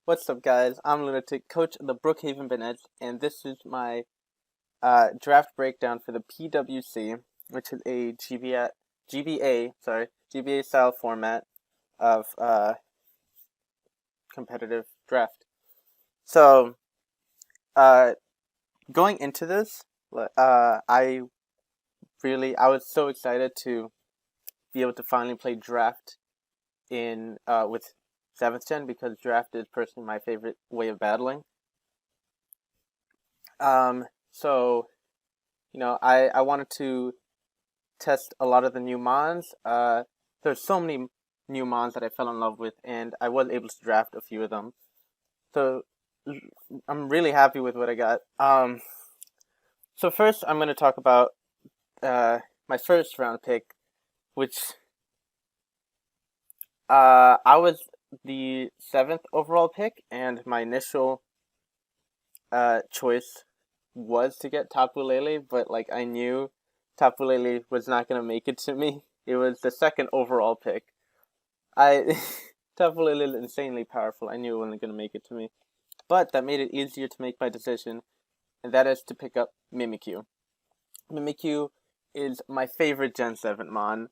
What's up, guys? I'm Lunatic, coach of the Brookhaven Banettes, and this is my draft breakdown for the PWC, which is a GBA style format of competitive draft. So, uh, going into this, I was so excited to be able to finally play draft in with 7th gen because draft is personally my favorite way of battling. So I wanted to test a lot of the new mons. There's so many new mons that I fell in love with, and I was able to draft a few of them. So I'm really happy with what I got. So first I'm going to talk about my first round pick, which I was the 7th overall pick, and my initial choice was to get Tapu Lele, but like I knew Tapu Lele was not gonna make it to me. It was the 2nd overall pick. I Tapu Lele is insanely powerful. I knew it wasn't gonna make it to me, but that made it easier to make my decision, and that is to pick up Mimikyu. Mimikyu is my favorite Gen 7 mon.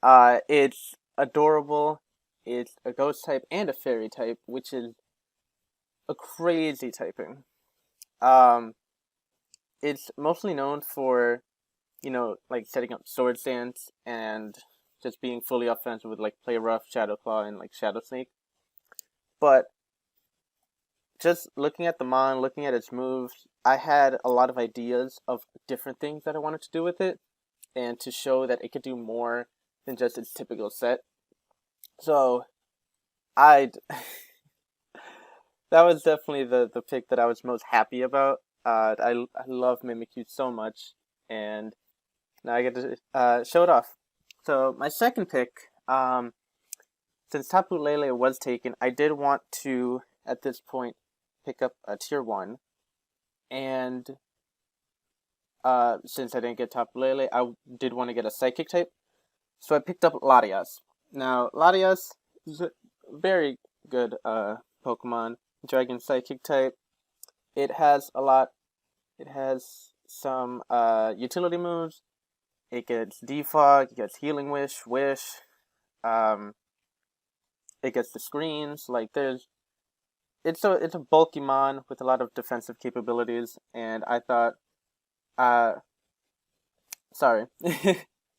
It's adorable. It's a ghost type and a fairy type, which is a crazy typing. Um, it's mostly known for, like setting up sword stance and just being fully offensive with like Play Rough, Shadow Claw, and like Shadow Sneak. But just looking at the mon, looking at its moves, I had a lot of ideas of different things that I wanted to do with it, and to show that it could do more than just its typical set. So I that was definitely the pick that I was most happy about. I love Mimikyu so much, and now I get to show it off. So my second pick, since Tapu Lele was taken, I did want to at this point pick up a tier 1, and since I didn't get Tapu Lele, I did want to get a psychic type, so I picked up Latias. Now Latias is a very good Pokemon, Dragon Psychic type. It has a lot. It has some utility moves. It gets Defog, it gets Healing Wish, Wish. It gets the screens. Like it's a bulky mon with a lot of defensive capabilities, and I thought, sorry,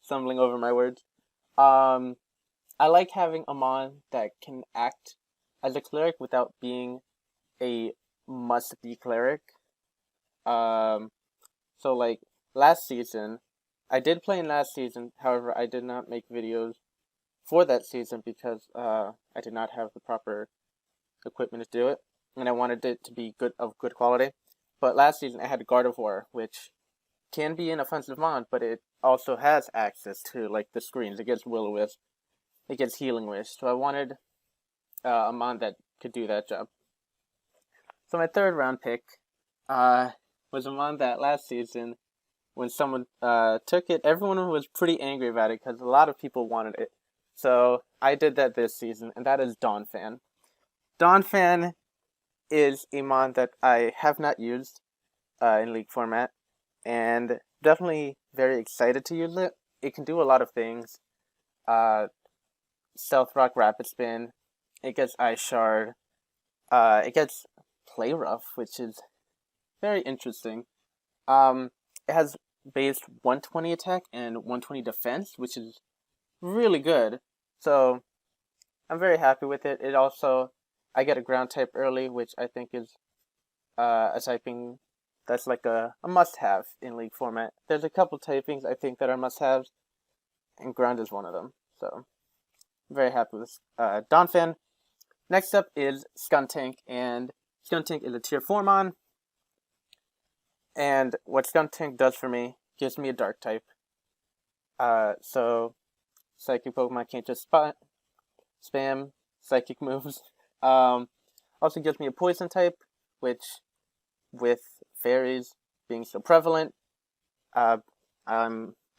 stumbling over my words. Um, I like having a mon that can act as a cleric without being a must-be cleric. So like last season, I did play in last season. However, I did not make videos for that season because I did not have the proper equipment to do it, and I wanted it to be of good quality. But last season, I had Gardevoir, which can be an offensive mon, but it also has access to like the screens. It gets Will-O-Wisp, it gets Healing Wish. So I wanted a mon that could do that job. So my third round pick was a mon that last season, when someone took it, everyone was pretty angry about it because a lot of people wanted it. So I did that this season, and that is Donphan. Donphan is a mon that I have not used in League format, and definitely very excited to use it. It can do a lot of things. Stealth Rock, Rapid Spin. It gets Ice Shard. It gets Play Rough, which is very interesting. It has base 120 attack and 120 defense, which is really good. So I'm very happy with it. It also, I get a ground type early, which I think is a typing that's like a must-have in League format. There's a couple typings I think that are must-haves, and ground is one of them. So I'm very happy with Donphan. Next up is Skuntank, and Skuntank is a tier 4 mon. And what Skuntank does for me, gives me a dark type. So psychic Pokemon can't just spam psychic moves. Also gives me a poison type, which, with fairies being so prevalent, I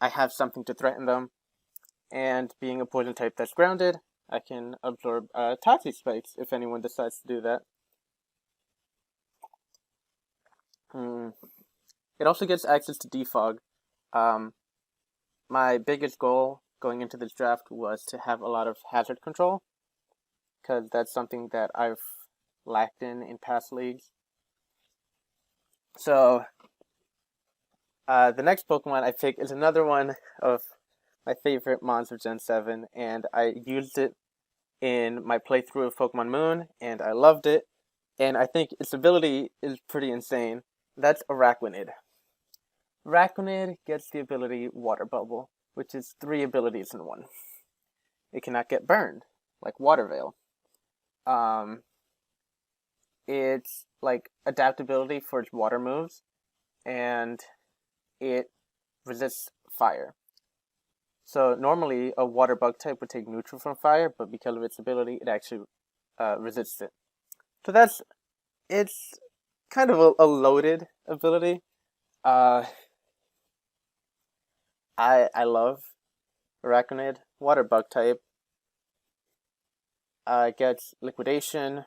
have something to threaten them. And being a poison type that's grounded, I can absorb Toxic Spikes if anyone decides to do that. It also gets access to defog. Um, my biggest goal going into this draft was to have a lot of hazard control, because that's something that I've lacked in past leagues. So, the next Pokemon I pick is another one of my favorite mons of Gen 7, and I used it in my playthrough of Pokemon Moon, and I loved it, and I think its ability is pretty insane. That's Araquanid. Araquanid gets the ability Water Bubble, which is 3 abilities in one. It cannot get burned, like Water Veil. It's like adaptability for its water moves, and it resists fire. So normally a water bug type would take neutral from fire, but because of its ability, it actually resists it. So it's kind of a loaded ability. I love Araquanid. Water bug type. Gets liquidation,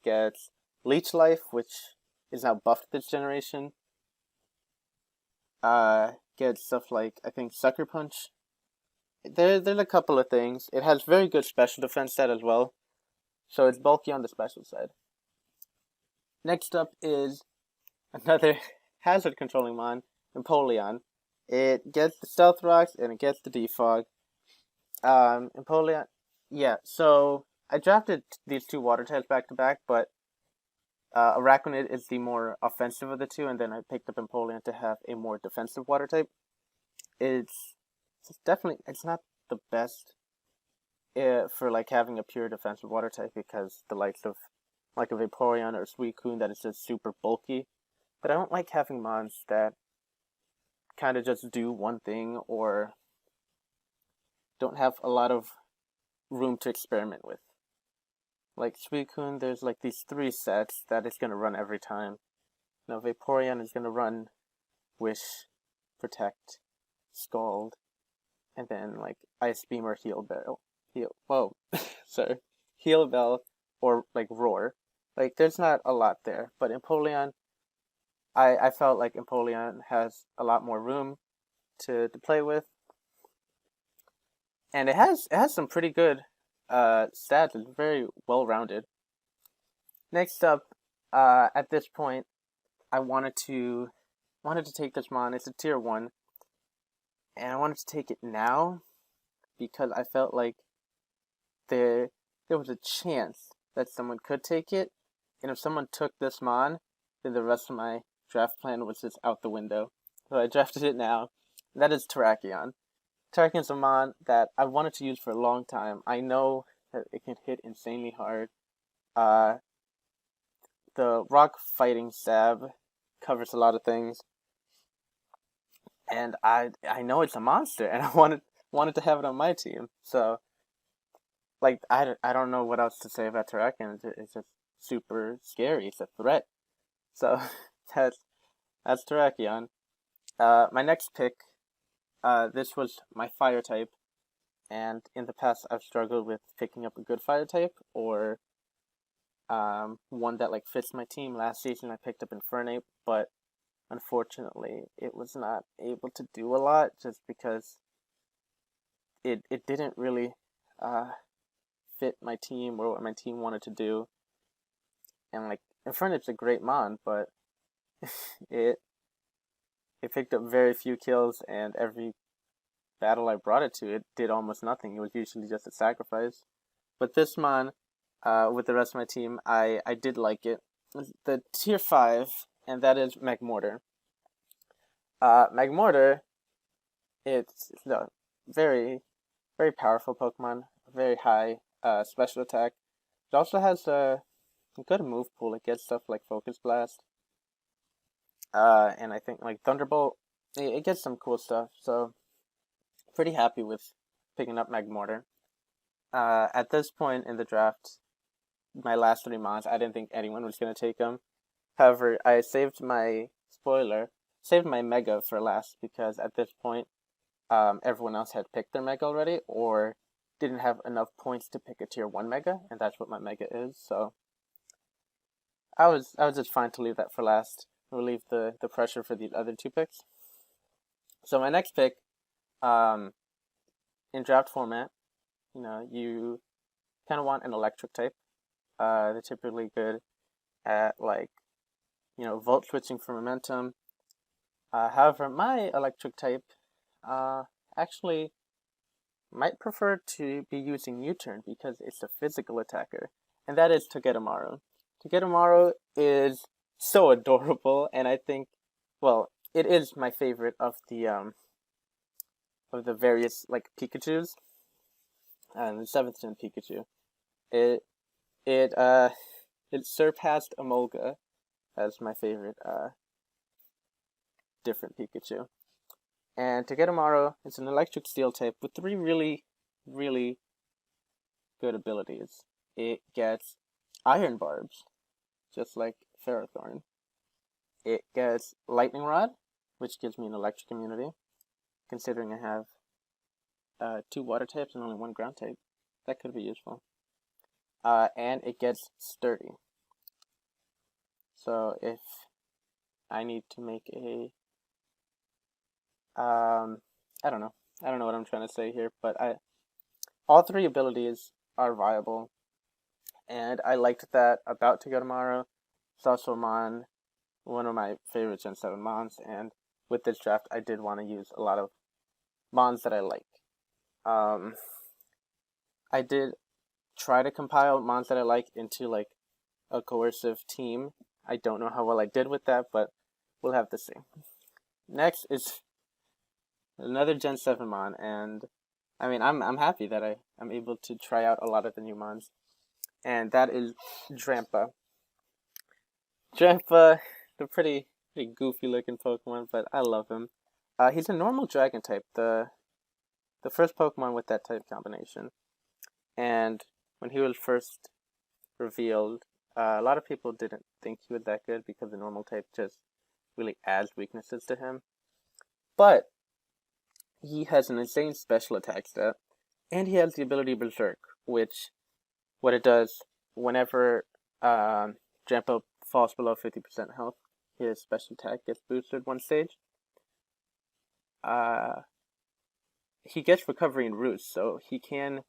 gets leech life, which is now buffed this generation. Gets stuff like, I think, Sucker Punch. There's a couple of things. It has very good special defense stat as well, so it's bulky on the special side. Next up is another hazard controlling mon, Empoleon. It gets the Stealth Rocks and it gets the Defog. Empoleon, yeah, so I drafted these 2 water types back to back, but Araquanid is the more offensive of the 2, and then I picked up Empoleon to have a more defensive water type. It's definitely, it's not the best for like having a pure defensive water type, because the likes of like a Vaporeon or Suicune that is just super bulky. But I don't like having mons that kind of just do one thing or don't have a lot of room to experiment with. Like Suicune, there's like these 3 sets that it's gonna run every time. Now Vaporeon is gonna run Wish, Protect, Scald, and then like Ice Beam or Heal Bell. Heal Bell or like Roar. Like there's not a lot there, but Empoleon, I felt like Empoleon has a lot more room to play with, and it has some pretty good stats. It's very well rounded. Next up, at this point, I wanted to take this mon. It's a tier 1, and I wanted to take it now because I felt like there was a chance that someone could take it, and if someone took this mon, then the rest of my draft plan was just out the window. So I drafted it now. And that is Terrakion. Terrakion's a mon that I wanted to use for a long time. I know that it can hit insanely hard. The rock fighting stab covers a lot of things, and I know it's a monster, and I wanted to have it on my team. So, like, I don't know what else to say about Terrakion. It's just super scary. It's a threat. So that's Terrakion. My next pick, this was my fire type, and in the past I've struggled with picking up a good fire type or one that like fits my team. Last season I picked up Infernape, but unfortunately it was not able to do a lot just because it didn't really fit my team or what my team wanted to do. And like Infernape's a great mon, but it picked up very few kills, and every battle I brought it to, it did almost nothing. It was usually just a sacrifice. But this mon, with the rest of my team, I did like it. The tier 5, and that is Magmortar. Magmortar, it's a very, very powerful Pokemon, very high special attack. It also has a good move pool. It gets stuff like Focus Blast. And I think like Thunderbolt, it gets some cool stuff. So, pretty happy with picking up Magmortar. At this point in the draft, my last 3 mons, I didn't think anyone was going to take them. However, I saved my Mega for last, because at this point, everyone else had picked their Mega already, or didn't have enough points to pick a tier 1 Mega, and that's what my Mega is. So I was just fine to leave that for last. relieve the pressure for the other two picks. So my next pick, in draft format, you kind of want an electric type. They're typically good at volt switching for momentum. However, my electric type actually might prefer to be using U-turn because it's a physical attacker, and that is Togedemaru. Togedemaru is so adorable, and I think, well, it is my favorite of the various Pikachus, and the 7th gen Pikachu. It surpassed Emolga as my favorite different Pikachu. And Togedemaru is an electric steel type with 3 really, really good abilities. It gets Iron Barbs, just like Ferrothorn. It gets Lightning Rod, which gives me an electric immunity, considering I have 2 water types and only 1 ground type. That could be useful. And it gets Sturdy. So if I need to make a I don't know what I'm trying to say here, but all 3 abilities are viable, and I liked that about Togedemaru. It's also one of my favorite Gen 7 Mons, and with this draft, I did want to use a lot of Mons that I like. I did try to compile Mons that I like into a coercive team. I don't know how well I did with that, but we'll have to see. Next is another Gen 7 Mon, and I mean, I'm happy that I'm able to try out a lot of the new Mons, and that is Drampa. Drampa, the pretty goofy looking Pokemon, but I love him. He's a normal Dragon type, the first Pokemon with that type combination, and when he was first revealed, a lot of people didn't think he was that good because the normal type just really adds weaknesses to him, but he has an insane special attack stat, and he has the ability Berserk, which, what it does, whenever Drampa falls below 50% health, his special attack gets boosted 1 stage. He gets Recovery and Roost, so he can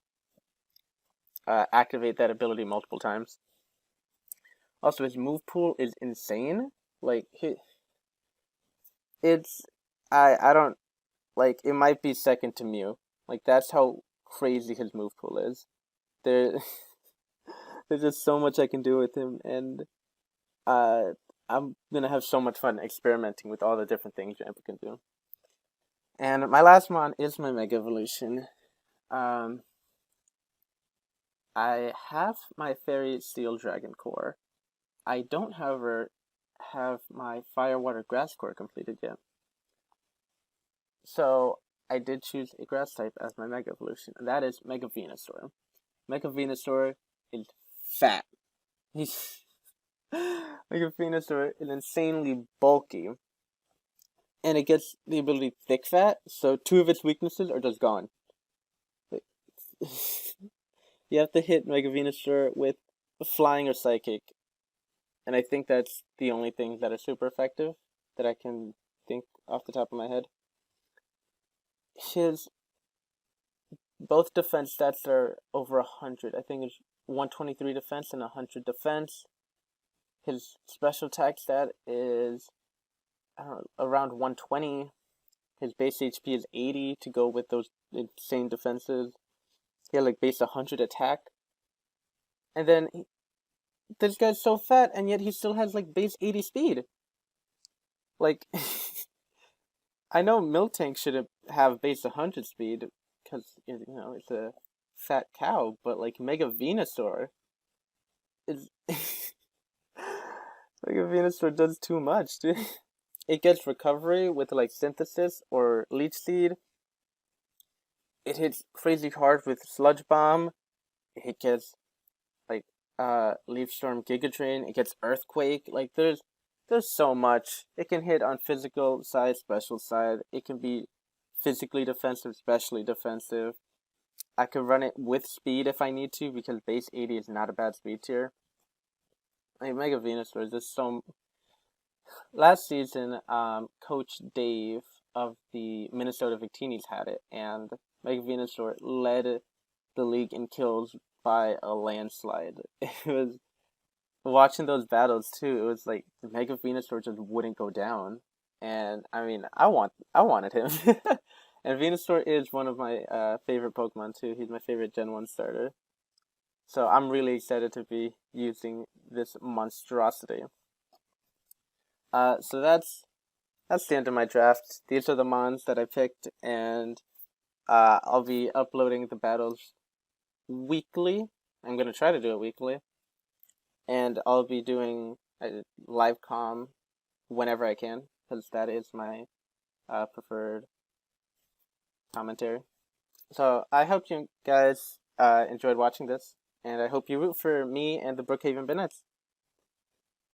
activate that ability multiple times. Also, his move pool is insane. I don't, it might be second to Mew. That's how crazy his move pool is. There's just so much I can do with him, and I'm gonna have so much fun experimenting with all the different things Drampa can do. And my last Mon is my Mega Evolution. I have my Fairy Steel Dragon Core. I don't, however, have my Fire Water Grass Core completed yet. So I did choose a Grass type as my Mega Evolution, and that is Mega Venusaur. Mega Venusaur is fat. Mega Venusaur is insanely bulky, and it gets the ability Thick Fat, so 2 of its weaknesses are just gone. You have to hit Mega Venusaur with Flying or Psychic, and I think that's the only thing that is super effective that I can think off the top of my head. His both defense stats are over 100. I think it's 123 defense and 100 defense. His special attack stat is around 120. His base HP is 80 to go with those insane defenses. He had base 100 attack. And then this guy's so fat, and yet he still has base 80 speed. I know Miltank should have base 100 speed because it's a fat cow, but Mega Venusaur is Mega Venusaur does too much, dude. It gets recovery with Synthesis or Leech Seed. It hits crazy hard with Sludge Bomb. It gets Leaf Storm, Giga Drain. It gets Earthquake. There's so much. It can hit on physical side, special side. It can be physically defensive, specially defensive. I could run it with speed if I need to because base 80 is not a bad speed tier. Mega Venusaur is just last season, Coach Dave of the Minnesota Victinis had it, and Mega Venusaur led the league in kills by a landslide. It was watching those battles too. It was like the Mega Venusaur just wouldn't go down, and I mean, I wanted him. And Venusaur is one of my favorite Pokemon too. He's my favorite Gen 1 starter. So I'm really excited to be using this monstrosity. So that's the end of my draft. These are the mons that I picked, and I'll be uploading the battles weekly. I'm gonna try to do it weekly, and I'll be doing a live comm whenever I can, because that is my preferred commentary. So I hope you guys enjoyed watching this, and I hope you root for me and the Brookhaven Banettes.